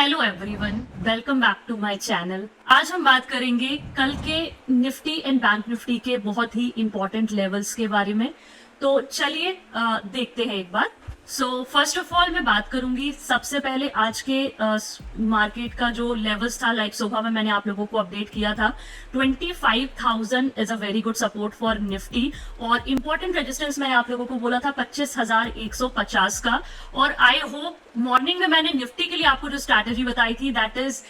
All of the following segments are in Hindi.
Hello everyone, welcome back to my channel. आज हम बात करेंगे कल के निफ्टी एंड बैंक निफ्टी के बहुत ही इंपॉर्टेंट लेवल्स के बारे में। तो चलिए देखते हैं एक बार। सो फर्स्ट ऑफ ऑल मैं बात करूंगी सबसे पहले आज के मार्केट का जो लेवल्स था। लाइक सुबह में मैंने आप लोगों को अपडेट किया था 25,000 is a very good support for Nifty, और इंपॉर्टेंट रेजिस्टेंस मैंने आप लोगों को बोला था 25,150 का। और आई होप मॉर्निंग में मैंने निफ्टी के लिए आपको जो स्ट्रैटेजी बताई थी that is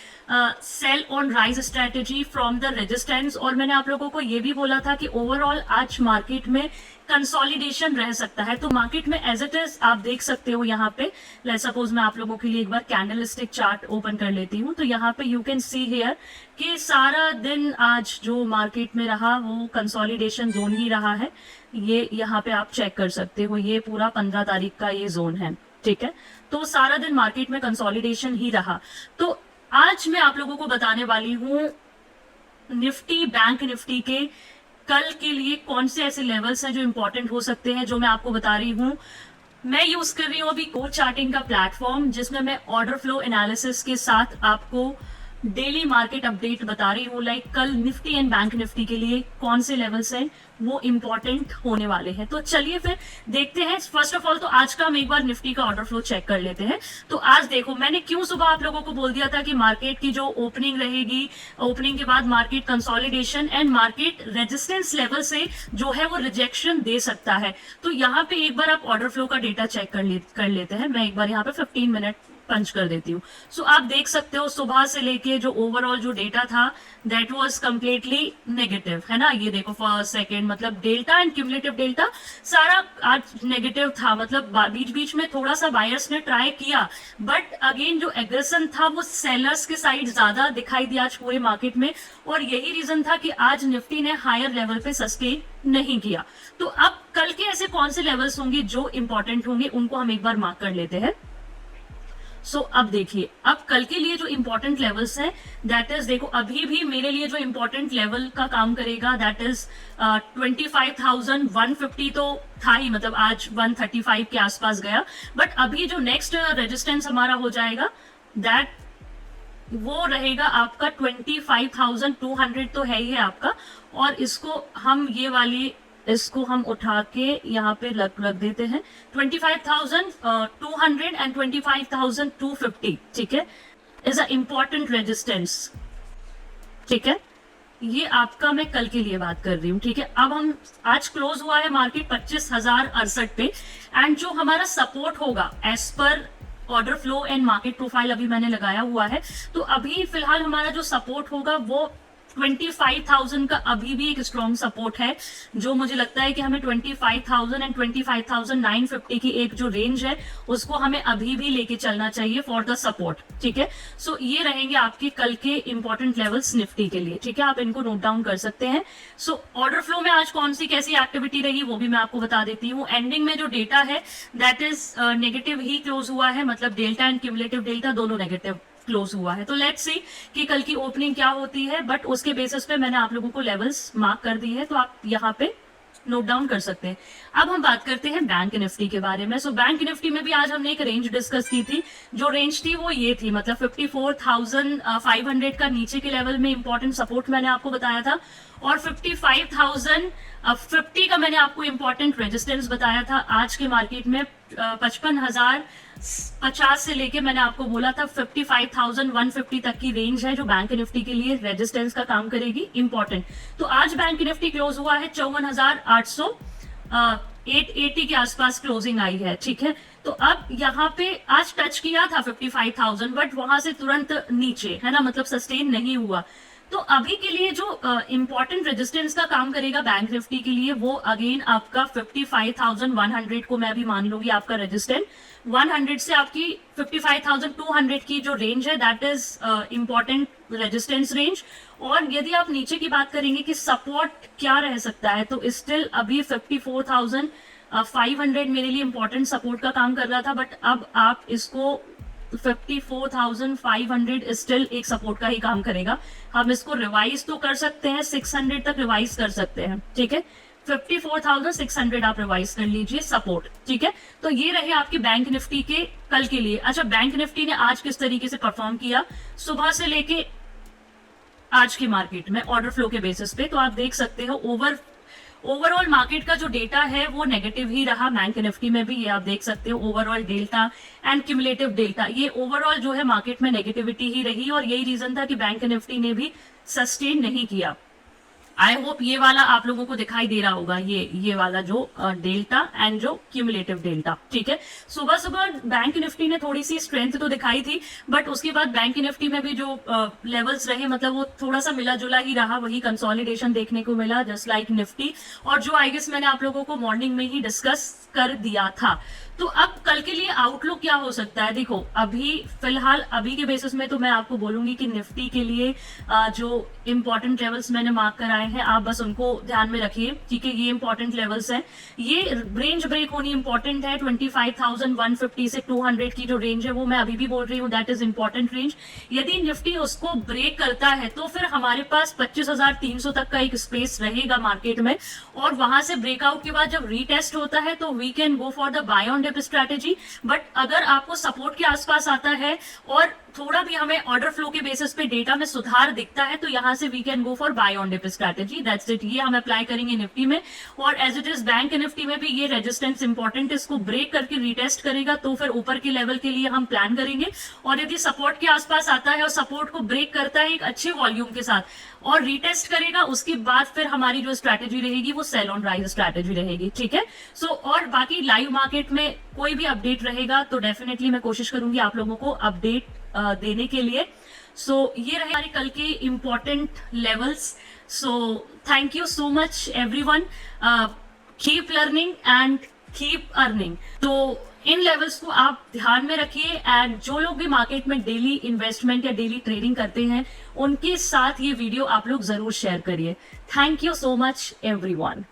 sell on rise strategy from the resistance, और मैंने आप लोगों को ये भी बोला था कि ओवरऑल आज मार्केट में कंसोलिडेशन रह सकता है। तो मार्केट में एज इट इज आप देख सकते हो यहाँ पे, लेट्स सपोज मैं आप लोगों के लिए एक बार कैंडलस्टिक चार्ट ओपन कर लेती हूँ। तो यहाँ पे यू कैन सी हियर कि सारा दिन आज जो मार्केट में रहा वो कंसोलिडेशन जोन ही रहा है। ये यहाँ पे आप चेक कर सकते हो, ये पूरा 15 तारीख का ये जोन है, ठीक है। तो सारा दिन मार्केट में कंसोलिडेशन ही रहा। तो आज मैं आप लोगों को बताने वाली हूँ निफ्टी बैंक निफ्टी के कल के लिए कौन से ऐसे लेवल्स हैं जो इंपॉर्टेंट हो सकते हैं, जो मैं आपको बता रही हूँ। मैं यूज कर रही हूँ अभी कोर चार्टिंग का प्लेटफॉर्म, जिसमें मैं ऑर्डर फ्लो एनालिसिस के साथ आपको डेली मार्केट अपडेट बता रही हूँ। लाइक कल निफ्टी एंड बैंक निफ्टी के लिए कौन से लेवल्स हैं वो इंपॉर्टेंट होने वाले हैं। तो चलिए फिर देखते हैं। फर्स्ट ऑफ ऑल तो आज का हम एक बार निफ्टी का ऑर्डर फ्लो चेक कर लेते हैं। तो आज देखो, मैंने क्यों सुबह आप लोगों को बोल दिया था कि मार्केट की जो ओपनिंग रहेगी, ओपनिंग के बाद market consolidation and market resistance level से जो है वो रिजेक्शन दे सकता है। तो यहाँ पे एक बार आप ऑर्डर फ्लो का डेटा चेक कर लेते हैं। मैं एक बार यहाँ पे 15 मिनट पंच कर देती हूँ। सो आप देख सकते हो सुबह से लेके जो ओवरऑल जो डेटा था दैट वाज कंप्लीटली नेगेटिव, है ना। ये देखो फर्स्ट सेकंड मतलब डेल्टा एंड क्यूमुलेटिव डेल्टा सारा आज नेगेटिव था। मतलब बीच बीच में थोड़ा सा बायर्स ने ट्राई किया, बट अगेन जो एग्रेशन था वो सेलर्स के साइड ज्यादा दिखाई दिया आज पूरे मार्केट में, और यही रीजन था कि आज निफ्टी ने हायर लेवल पे सस्टेन नहीं किया। तो अब कल के ऐसे कौन से लेवल्स होंगे जो इंपॉर्टेंट होंगे, उनको हम एक बार मार्क कर लेते हैं। सो अब देखिए, अब कल के लिए जो इंपॉर्टेंट लेवल्स हैं दैट इज, देखो अभी भी मेरे लिए जो इंपॉर्टेंट लेवल का काम करेगा दैट इज 25,150 तो था ही, मतलब आज 135 के आसपास गया। बट अभी जो नेक्स्ट रेजिस्टेंस हमारा हो जाएगा दैट वो रहेगा आपका 25,200 तो है ही है आपका। और इसको हम ये वाली इसको हम उठा के यहाँ पे रख देते हैं 25,200 एंड 25,250, ठीक है, इज अ इम्पॉर्टेंट रेजिस्टेंस, ठीक है। ये आपका मैं कल के लिए बात कर रही हूँ, ठीक है। अब हम आज क्लोज हुआ है मार्केट 25,068 पे, एंड जो हमारा सपोर्ट होगा as per order flow and market profile अभी मैंने लगाया हुआ है। तो अभी फिलहाल हमारा जो सपोर्ट होगा वो 25,000 का अभी भी एक स्ट्रॉन्ग सपोर्ट है, जो मुझे लगता है कि हमें 25,000 एंड 25,950 की एक जो रेंज है उसको हमें अभी भी लेके चलना चाहिए फॉर द सपोर्ट, ठीक है। सो ये रहेंगे आपके कल के इंपॉर्टेंट लेवल्स निफ्टी के लिए, ठीक है। आप इनको नोट डाउन कर सकते हैं। सो ऑर्डर फ्लो में आज कौन सी कैसी एक्टिविटी रही वो भी मैं आपको बता देती हूँ। एंडिंग में जो डेटा है that is negative he close हुआ है, मतलब डेल्टा एंड क्यूमुलेटिव डेल्टा दोनों नेगेटिव क्लोज हुआ है। तो लेट्स सी कि कल की ओपनिंग क्या होती है, बट उसके बेसिस पे मैंने आप लोगों को लेवल्स मार्क कर दी है, तो आप यहाँ पे नोट डाउन कर सकते हैं। अब हम बात करते हैं बैंक निफ्टी के बारे में। सो बैंक निफ्टी में भी आज हमने एक रेंज डिस्कस की थी। जो रेंज थी वो ये थी, मतलब 54,500 का नीचे के लेवल में इंपॉर्टेंट सपोर्ट मैंने आपको बताया था, और 55,050 का मैंने आपको इंपॉर्टेंट रेजिस्टेंस बताया था। आज के मार्केट में 55,050 से लेके मैंने आपको बोला था 55,150 तक की रेंज है जो बैंक निफ्टी के लिए रेजिस्टेंस का काम करेगी, इंपॉर्टेंट। तो आज बैंक निफ्टी क्लोज हुआ है 54,880 के आसपास क्लोजिंग आई है, ठीक है। तो अब यहाँ पे आज टच किया था 55,000, बट वहां से तुरंत नीचे, है ना, मतलब सस्टेन नहीं हुआ। तो अभी के लिए जो इंपॉर्टेंट रेजिस्टेंस का काम करेगा बैंक निफ्टी के लिए वो अगेन आपका 55,100 को मैं भी मान लूंगी आपका रेजिस्टेंस। 100 से आपकी 55,200 की जो रेंज है that is important resistance range. और यदि आप नीचे की बात करेंगे कि सपोर्ट क्या रह सकता है, तो स्टिल अभी 54,500 मेरे लिए इंपॉर्टेंट सपोर्ट का काम कर रहा था, बट अब आप इसको 54,500 स्टिल एक सपोर्ट का ही काम करेगा। हम इसको रिवाइज तो कर सकते हैं, 600 तक रिवाइज कर सकते हैं, ठीक है। 54,600 आप रिवाइज कर लीजिए सपोर्ट, ठीक है। तो ये रहे आपके बैंक निफ्टी के कल के लिए। अच्छा, बैंक निफ्टी ने आज किस तरीके से परफॉर्म किया सुबह से लेके आज की मार्केट में ऑर्डर फ्लो के बेसिस पे, तो आप देख सकते हो ओवरऑल मार्केट का जो डेटा है वो नेगेटिव ही रहा। बैंक निफ्टी में भी ये आप देख सकते हो overall delta and cumulative delta, ये ओवरऑल जो है मार्केट में नेगेटिविटी ही रही और यही रीजन था कि बैंक निफ्टी ने भी सस्टेन नहीं किया। आई होप ये वाला आप लोगों को दिखाई दे रहा होगा, ये वाला जो डेल्टा एंड जो क्यूमुलेटिव डेल्टा, ठीक है। सुबह सुबह बैंक निफ्टी ने थोड़ी सी स्ट्रेंथ तो दिखाई थी, बट उसके बाद बैंक निफ्टी में भी जो लेवल्स रहे मतलब वो थोड़ा सा मिला जुला ही रहा, वही कंसोलिडेशन देखने को मिला जस्ट लाइक निफ्टी, और जो आई गेस मैंने आप लोगों को मॉर्निंग में ही डिस्कस कर दिया था। तो अब कल के लिए आउटलुक क्या हो सकता है, देखो अभी फिलहाल अभी के बेसिस में तो मैं आपको बोलूंगी कि निफ्टी के लिए जो इंपॉर्टेंट लेवल्स मैंने मार्क कराए हैं आप बस उनको ध्यान में रखिए, ठीक है। ये इंपॉर्टेंट लेवल्स हैं, ये रेंज ब्रेक होनी इंपॉर्टेंट है। 25,150 से 200 की जो रेंज है वो मैं अभी भी बोल रही हूँ दैट इज इंपॉर्टेंट रेंज। यदि निफ्टी उसको ब्रेक करता है तो फिर हमारे पास 25,300 तक का एक स्पेस रहेगा मार्केट में, और वहां से ब्रेकआउट के बाद जब रीटेस्ट होता है तो we can go for the buy on dip strategy. But अगर आपको सपोर्ट के आसपास आता है और थोड़ा भी हमें ऑर्डर फ्लो के बेसिस पे डेटा में सुधार दिखता है तो यहां से we can go for buy on dip strategy, that's it. ये हम अप्लाई करेंगे निफ्टी में, और as it is bank Nifty में भी ये रेजिस्टेंस इंपॉर्टेंट, इसको ब्रेक करके रीटेस्ट करेगा तो फिर ऊपर के लेवल के लिए हम प्लान करेंगे। और यदि सपोर्ट के आसपास आता है और सपोर्ट को ब्रेक करता है एक अच्छे वॉल्यूम के साथ और रीटेस्ट करेगा, उसके बाद फिर हमारी जो स्ट्रैटेजी रहेगी वो सेल ऑन राइज स्ट्रैटेजी रहेगी, ठीक है। सो और बाकी लाइव मार्केट में कोई भी अपडेट रहेगा तो डेफिनेटली मैं कोशिश करूंगी आप लोगों को अपडेट देने के लिए। सो ये रहे हमारे कल के important levels. So thank you so much everyone, keep learning and keep earning. तो इन लेवल्स को आप ध्यान में रखिए, एंड जो लोग भी मार्केट में डेली इन्वेस्टमेंट या डेली ट्रेडिंग करते हैं उनके साथ ये वीडियो आप लोग जरूर शेयर करिए। Thank you so much everyone.